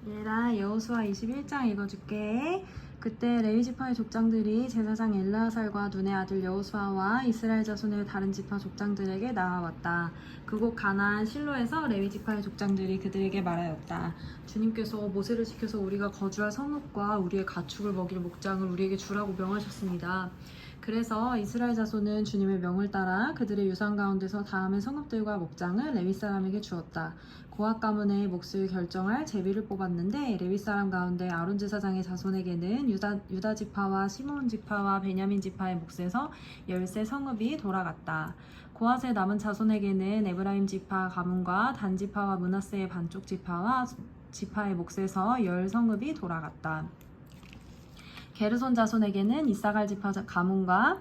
얘랑 여호수아 21장 읽어줄게. 그때 레위 지파의 족장들이 제사장 엘르아살과 눈의 아들 여호수아와 이스라엘 자손의 다른 지파 족장들에게 나아왔다. 그곳 가나안 실로에서 레위 지파의 족장들이 그들에게 말하였다. 주님께서 모세를 지켜서 우리가 거주할 성읍과 우리의 가축을 먹일 목장을 우리에게 주라고 명하셨습니다. 그래서 이스라엘 자손은 주님의 명을 따라 그들의 유산 가운데서 다음의 성읍들과 목장을 레위 사람에게 주었다. 고앗 가문의 몫을 결정할 제비를 뽑았는데 레위 사람 가운데 아론 제사장의 자손에게는 유다 지파와 시므온 지파와 베냐민 지파의 몫에서 10세 성읍이 돌아갔다. 고앗의 남은 자손에게는 에브라임 지파 가문과 단 지파와 므낫세의 반쪽 지파와 지파의 몫에서 10성읍이 돌아갔다. 게르손 자손에게는 이사갈 지파 가문과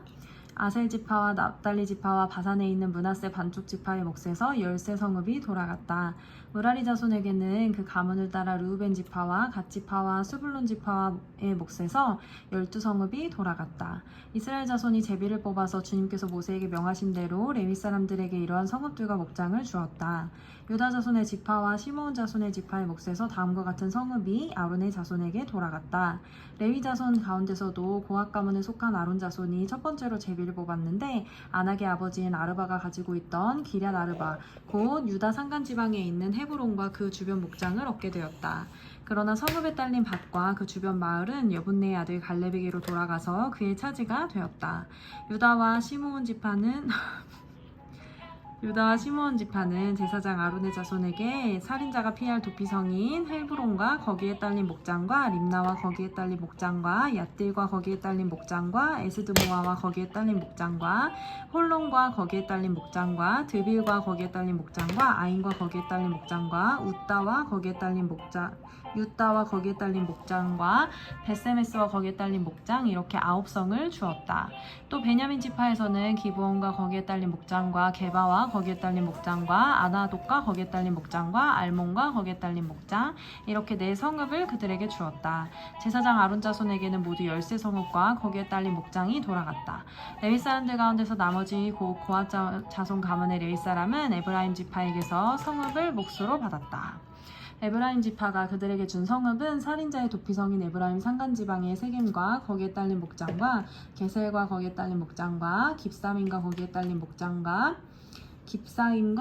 아셀 지파와 납달리 지파와 바산에 있는 므낫세 반쪽 지파의 몫에서 10세 성읍이 돌아갔다. 무라리 자손에게는 그 가문을 따라 르우벤 지파와 갓 지파와 스불론 지파의 몫에서 12성읍이 돌아갔다. 이스라엘 자손이 제비를 뽑아서 주님께서 모세에게 명하신 대로 레위 사람들에게 이러한 성읍들과 목장을 주었다. 유다 자손의 지파와 시므온 자손의 지파의 몫에서 다음과 같은 성읍이 아론의 자손에게 돌아갔다. 레위 자손 가운데서도 고앗 가문에 속한 아론 자손이 첫 번째로 제비를 뽑았는데 아낙의 아버지인 아르바가 가지고 있던 기럇 아르바 곧 유다 산간 지방에 있는 헤브론과 그 주변 목장을 얻게 되었다. 그러나 성읍에 딸린 밭과 그 주변 마을은 여분네의 아들 갈렙에게로 돌아가서 그의 차지가 되었다. 유다와 시므온 지파는 제사장 아론의 자손에게 살인자가 피할 도피성인 헬브론과 거기에 딸린 목장과 림나와 거기에 딸린 목장과 얏딜과 거기에 딸린 목장과 에스드모아와 거기에 딸린 목장과 홀론과 거기에 딸린 목장과 드빌과 거기에 딸린 목장과 아인과 거기에 딸린 목장과 우따와 거기에 딸린 목장과 베세메스와 거기에 딸린 목장 이렇게 9성을 주었다. 또 베냐민 지파에서는 기브온과 거기에 딸린 목장과 게바와 거기에 딸린 목장과 아나돗과 거기에 딸린 목장과 알몬과 거기에 딸린 목장 이렇게 4성읍을 그들에게 주었다. 제사장 아론 자손에게는 모두 10세 성읍과 거기에 딸린 목장이 돌아갔다. 레위 사람들 가운데서 나머지 고앗 자손 가문의 레위 사람은 에브라임 지파에게서 성읍을 몫으로 받았다. 에브라임 지파가 그들에게 준 성읍은 살인자의 도피성인 에브라임 산간지방의 세겜과 거기에 딸린 목장과 게셀과 거기에 딸린 목장과 깁사임과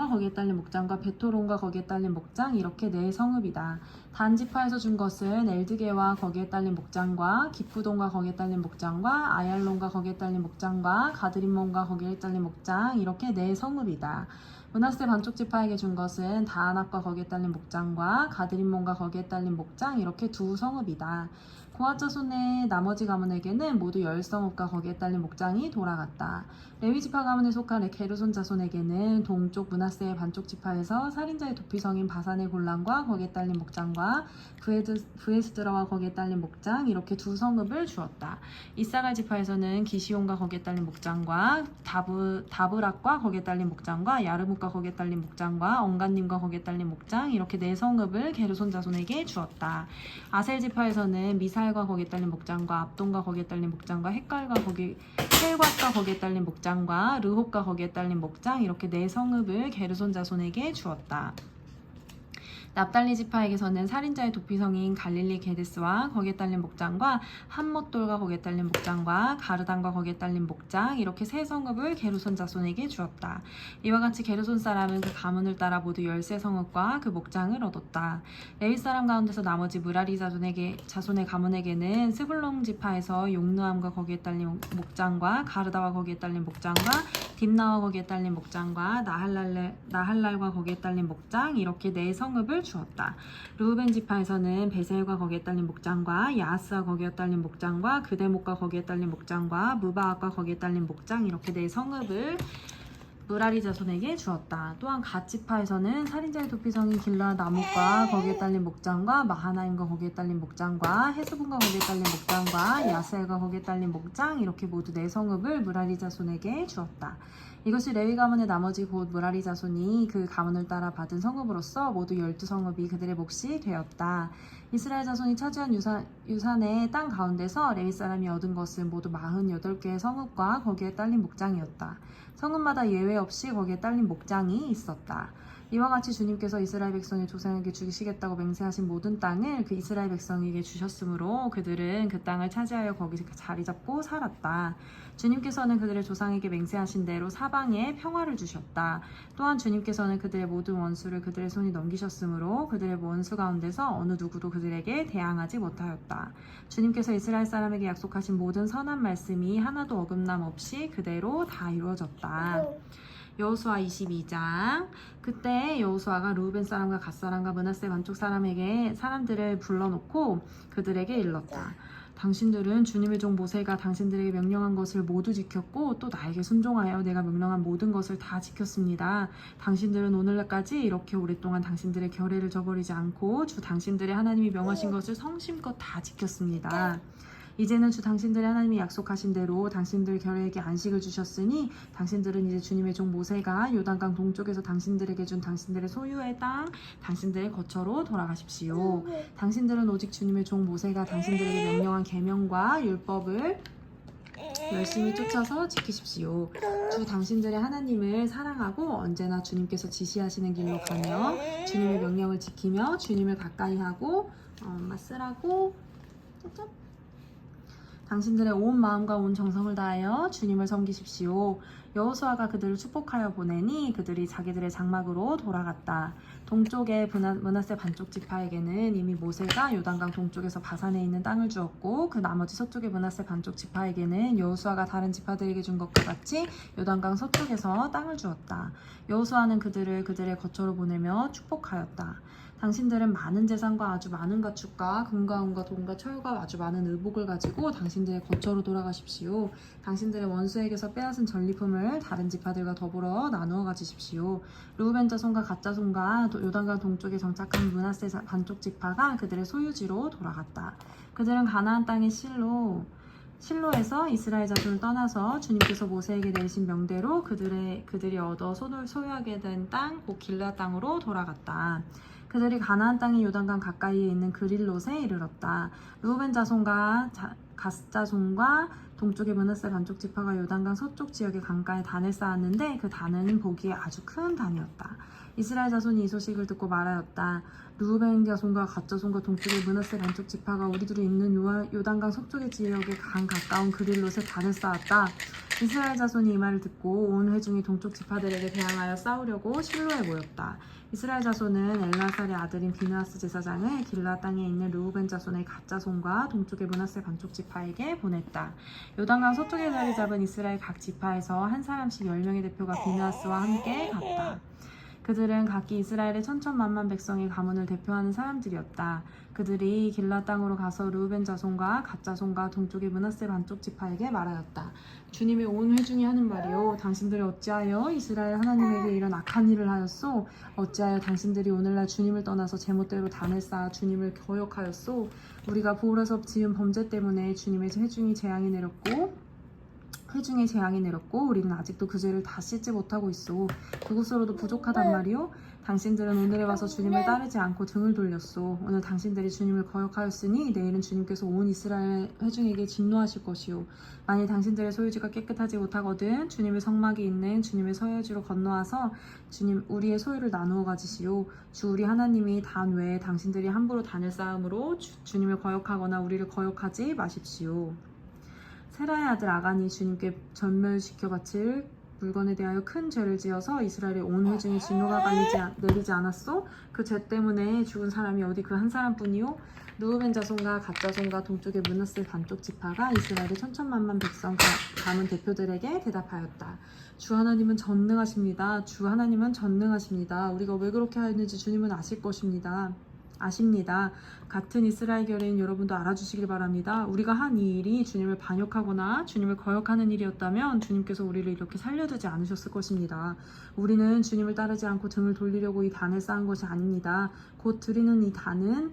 거기에 딸린 목장과 베토론과 거기에 딸린 목장 이렇게 4성읍이다. 단 지파에서 준 것은 엘드게와 거기에 딸린 목장과 기프돈과 거기에 딸린 목장과 아얄론과 거기에 딸린 목장과 가드림몬과 거기에 딸린 목장 이렇게 4성읍이다. 므낫세 반쪽 지파에게 준 것은 다아낙과 거기에 딸린 목장과 가드림몬과 거기에 딸린 목장 이렇게 2성읍이다. 고앗 자손의 나머지 가문에게는 모두 10성읍과 거기에 딸린 목장이 돌아갔다. 레위 지파 가문에 속한 게르손 자손에게는 동쪽 므낫세의 반쪽 지파에서 살인자의 도피성인 바산의 골란과 거기에 딸린 목장과 브에스드라와 거기에 딸린 목장 이렇게 2성읍을 주었다. 이사갈 지파에서는 기시온과 거기에 딸린 목장과 다브락과 거기에 딸린 목장과 야르묵과 거기에 딸린 목장과 언간님과 거기에 딸린 목장 이렇게 4성읍을 게르손 자손에게 주었다. 아셀 지파에서는 미사엘과 거기에 딸린 목장과 압돈과 거기에 딸린 목장과 헷갈과 거기에 딸린 목장과 르홉과 거기에 딸린 목장 이렇게 4성읍을 게르손 자손에게 주었다. 납달리 지파에게서는 살인자의 도피성인 갈릴리 게데스와 거기에 딸린 목장과 한못돌과 거기에 딸린 목장과 가르단과 거기에 딸린 목장 이렇게 3성읍을 게르손 자손에게 주었다. 이와 같이 게르손 사람은 그 가문을 따라 모두 10세 성읍과 그 목장을 얻었다. 레위 사람 가운데서 나머지 무라리 자손의 가문에게는 스불론 지파에서 용느함과 거기에 딸린 목장과 가르다와 거기에 딸린 목장과 딥나와 거기에 딸린 목장과 나할랄과 거기에 딸린 목장 이렇게 4성읍을 주었다. 르우벤 지파에서는 베셀과 거기에 딸린 목장과 야하스와 거기에 딸린 목장과 그데목과 거기에 딸린 목장과 무바악과 거기에 딸린 목장 이렇게 4성읍을 무라리 자손에게 주었다. 또한 갓 지파에서는 살인자의 도피성인 길라 나뭇과 거기에 딸린 목장과 마하나임과 거기에 딸린 목장과 헤스본과 거기에 딸린 목장과 야셀과 거기에 딸린 목장 이렇게 모두 4성읍을 무라리 자손에게 주었다. 이것이 레위 가문의 나머지 곧 무라리 자손이 그 가문을 따라 받은 성읍으로서 모두 12성읍이 그들의 몫이 되었다. 이스라엘 자손이 차지한 유산의 땅 가운데서 레위 사람이 얻은 것은 모두 48개의 성읍과 거기에 딸린 목장이었다. 성읍마다 예외 없이 거기에 딸린 목장이 있었다. 이와 같이 주님께서 이스라엘 백성의 조상에게 주시겠다고 맹세하신 모든 땅을 그 이스라엘 백성에게 주셨으므로 그들은 그 땅을 차지하여 거기서 자리 잡고 살았다. 주님께서는 그들의 조상에게 맹세하신 대로 사방에 평화를 주셨다. 또한 주님께서는 그들의 모든 원수를 그들의 손에 넘기셨으므로 그들의 원수 가운데서 어느 누구도 그들에게 대항하지 못하였다. 주님께서 이스라엘 사람에게 약속하신 모든 선한 말씀이 하나도 어긋남 없이 그대로 다 이루어졌다. 여호수아 22장. 그때 여호수아가 르우벤 사람과 갓 사람과 므낫세 반쪽 사람들을 불러놓고 그들에게 일렀다. 당신들은 주님의 종 모세가 당신들에게 명령한 것을 모두 지켰고 또 나에게 순종하여 내가 명령한 모든 것을 다 지켰습니다. 당신들은 오늘날까지 이렇게 오랫동안 당신들의 결례를 저버리지 않고 주 당신들의 하나님이 명하신 것을 성심껏 다 지켰습니다. 이제는 주 당신들의 하나님이 약속하신 대로 당신들 결례에게 안식을 주셨으니 당신들은 이제 주님의 종 모세가 요단강 동쪽에서 당신들에게 준 당신들의 소유의 땅, 당신들의 거처로 돌아가십시오. 당신들은 오직 주님의 종 모세가 당신들에게 명령한 계명과 율법을 열심히 쫓아서 지키십시오. 주 당신들의 하나님을 사랑하고 언제나 주님께서 지시하시는 길로 가며 주님의 명령을 지키며 주님을 가까이 하고 엄마 쓰라고 당신들의 온 마음과 온 정성을 다하여 주님을 섬기십시오. 여호수아가 그들을 축복하여 보내니 그들이 자기들의 장막으로 돌아갔다. 동쪽의 므낫세 반쪽 지파에게는 이미 모세가 요단강 동쪽에서 바산에 있는 땅을 주었고 그 나머지 서쪽의 므낫세 반쪽 지파에게는 여호수아가 다른 지파들에게 준 것과 같이 요단강 서쪽에서 땅을 주었다. 여호수아는 그들을 그들의 거처로 보내며 축복하였다. 당신들은 많은 재산과 아주 많은 가축과 금과 은과 돈과 철과 아주 많은 의복을 가지고 당신들의 거처로 돌아가십시오. 당신들의 원수에게서 빼앗은 전리품을 다른 지파들과 더불어 나누어 가지십시오. 르우벤 자손과 갓 자손과 요단강 동쪽에 정착한 므낫세 반쪽 지파가 그들의 소유지로 돌아갔다. 그들은 가나안 땅의 실로에서 이스라엘 자손을 떠나서 주님께서 모세에게 내리신 명대로 그들이 얻어 소유하게 된 땅, 곧 길르앗 땅으로 돌아갔다. 그들이 가나안 땅의 요단강 가까이에 있는 그릴롯에 이르렀다. 르우벤 자손과 갓 자손과 동쪽의 므낫세 반쪽 지파가 요단강 서쪽 지역의 강가에 단을 쌓았는데 그 단은 보기에 아주 큰 단이었다. 이스라엘 자손이 이 소식을 듣고 말하였다. 르우벤 자손과 갓 자손과 동쪽의 므낫세 반쪽 지파가 우리들이 있는 요단강 서쪽의 지역에 강 가까운 그릴롯에 단을 쌓았다. 이스라엘 자손이 이 말을 듣고 온 회중이 동쪽 지파들에게 대항하여 싸우려고 실로에 모였다. 이스라엘 자손은 엘라살의 아들인 비느하스 제사장을 길르앗 땅에 있는 르우벤 자손의 갓 자손과 동쪽의 므낫세 반쪽 지파에게 보냈다. 요단강 서쪽에 자리 잡은 이스라엘 각 지파에서 한 사람씩 10명의 대표가 비느하스와 함께 갔다. 그들은 각기 이스라엘의 천천만만 백성의 가문을 대표하는 사람들이었다. 그들이 길르앗 땅으로 가서 르우벤 자손과 갓 자손과 동쪽의 므낫세 반쪽 지파에게 말하였다. 주님의 온 회중이 하는 말이요, 당신들이 어찌하여 이스라엘 하나님에게 이런 악한 일을 하였소? 어찌하여 당신들이 오늘날 주님을 떠나서 제멋대로 단을 쌓아 주님을 거역하였소? 우리가 보울에서 지은 범죄 때문에 주님의 회중의 재앙이 내렸고 우리는 아직도 그 죄를 다 씻지 못하고 있소. 그것으로도 부족하단 말이오. 당신들은 오늘에 와서 주님을 따르지 않고 등을 돌렸소. 오늘 당신들이 주님을 거역하였으니 내일은 주님께서 온 이스라엘 회중에게 진노하실 것이오. 만일 당신들의 소유지가 깨끗하지 못하거든 주님의 성막이 있는 주님의 소유지로 건너와서 우리의 소유를 나누어 가지시오. 주 우리 하나님이 단 외에 당신들이 함부로 단을 쌓음으로 주님을 거역하거나 우리를 거역하지 마십시오. 세라의 아들 아간이 주님께 전멸시켜 바칠 물건에 대하여 큰 죄를 지어서 이스라엘의 온 회중이 진노가 내리지 않았소? 그 죄 때문에 죽은 사람이 어디 그 한 사람뿐이요? 르우벤 자손과 갓 자손과 동쪽의 므낫세 반쪽 지파가 이스라엘의 천천만만 백성 가문 대표들에게 대답하였다. 주 하나님은 전능하십니다. 주 하나님은 전능하십니다. 우리가 왜 그렇게 하였는지 주님은 아십니다. 같은 이스라엘 결의인 여러분도 알아주시길 바랍니다. 우리가 한 이 일이 주님을 반역하거나 주님을 거역하는 일이었다면 주님께서 우리를 이렇게 살려두지 않으셨을 것입니다. 우리는 주님을 따르지 않고 등을 돌리려고 이 단을 쌓은 것이 아닙니다. 곧 드리는 이 단을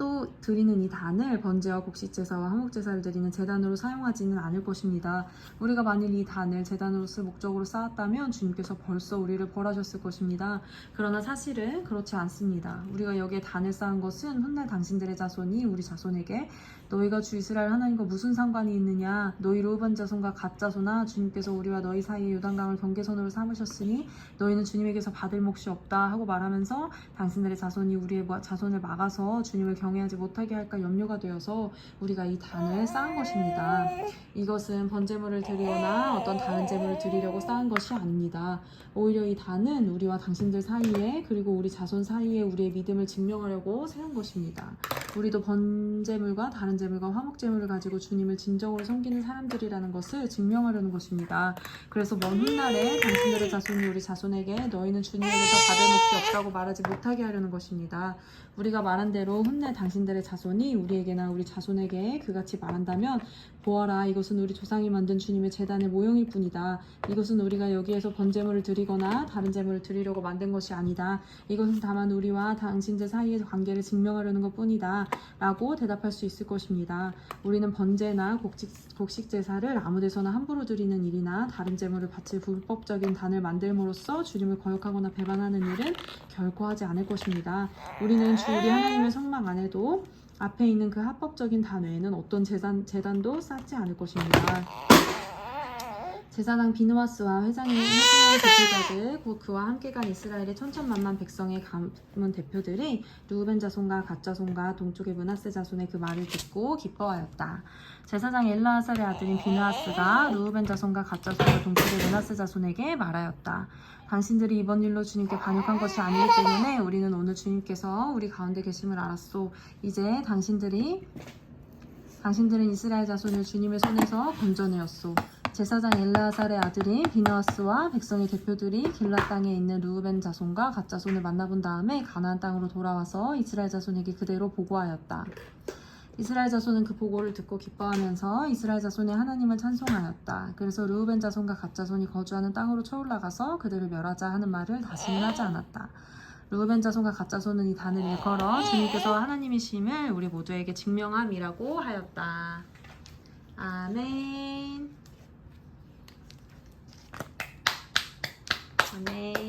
또 드리는 이 단을 번제와 곡식제사와 화목제사를 드리는 제단으로 사용하지는 않을 것입니다. 우리가 만일 이 단을 제단으로 쓸 목적으로 쌓았다면 주님께서 벌써 우리를 벌하셨을 것입니다. 그러나 사실은 그렇지 않습니다. 우리가 여기에 단을 쌓은 것은 훗날 당신들의 자손이 우리 자손에게 너희가 주 이스라엘 하나님과 무슨 상관이 있느냐? 너희 르우벤 자손과 갓 자손아, 주님께서 우리와 너희 사이에 요단강을 경계선으로 삼으셨으니 너희는 주님에게서 받을 몫이 없다 하고 말하면서 당신들의 자손이 우리의 자손을 막아서 주님을 경외하지 못하게 할까 염려가 되어서 우리가 이 단을 쌓은 것입니다. 이것은 번제물을 드리거나 어떤 다른 제물을 드리려고 쌓은 것이 아닙니다. 오히려 이 단은 우리와 당신들 사이에 그리고 우리 자손 사이에 우리의 믿음을 증명하려고 세운 것입니다. 우리도 번제물과 다른 제물과 화목제물을 가지고 주님을 진정으로 섬기는 사람들이라는 것을 증명하려는 것입니다. 그래서 먼 훗날에 당신들의 자손이 우리 자손에게 너희는 주님에게서 받을 몫이 없다고 말하지 못하게 하려는 것입니다. 우리가 말한 대로 훗날 당신들의 자손이 우리에게나 우리 자손에게 그같이 말한다면 보아라, 이것은 우리 조상이 만든 주님의 제단의 모형일 뿐이다. 이것은 우리가 여기에서 번제물을 드리거나 다른 제물을 드리려고 만든 것이 아니다. 이것은 다만 우리와 당신들 사이의 관계를 증명하려는 것뿐이다 라고 대답할 수 있을 것입니다. 우리는 번제나 곡식 제사를 아무 데서나 함부로 드리는 일이나 다른 제물을 바칠 불법적인 단을 만들므로써 주님을 거역하거나 배반하는 일은 결코 하지 않을 것입니다. 우리는 주 우리 하나님의 성막 안에도 앞에 있는 그 합법적인 단 외에는 어떤 제단도 쌓지 않을 것입니다. 제사장 비누아스와 회장의 대표자들 곧 그와 함께 간 이스라엘의 천천만만 백성의 가문 대표들이 르우벤 자손과 갓 자손과 동쪽의 므낫세 자손의 그 말을 듣고 기뻐하였다. 제사장 엘르아살의 아들인 비누아스가 르우벤 자손과 갓 자손과 동쪽의 므낫세 자손에게 말하였다. 당신들이 이번 일로 주님께 반역한 것이 아니기 때문에 우리는 오늘 주님께서 우리 가운데 계심을 알았소. 이제 당신들은 이스라엘 자손을 주님의 손에서 건져내었소. 제사장 엘르아살의 아들인 비누아스와 백성의 대표들이 길랏 땅에 있는 르우벤 자손과 갓 자손을 만나본 다음에 가나안 땅으로 돌아와서 이스라엘 자손에게 그대로 보고하였다. 이스라엘 자손은 그 보고를 듣고 기뻐하면서 이스라엘 자손의 하나님을 찬송하였다. 그래서 르우벤 자손과 갓 자손이 거주하는 땅으로 쳐올라가서 그들을 멸하자 하는 말을 다시는 하지 않았다. 르우벤 자손과 갓 자손은 이 단을 일컬어 주님께서 하나님이심을 우리 모두에게 증명함이라고 하였다. 아멘. 아멘.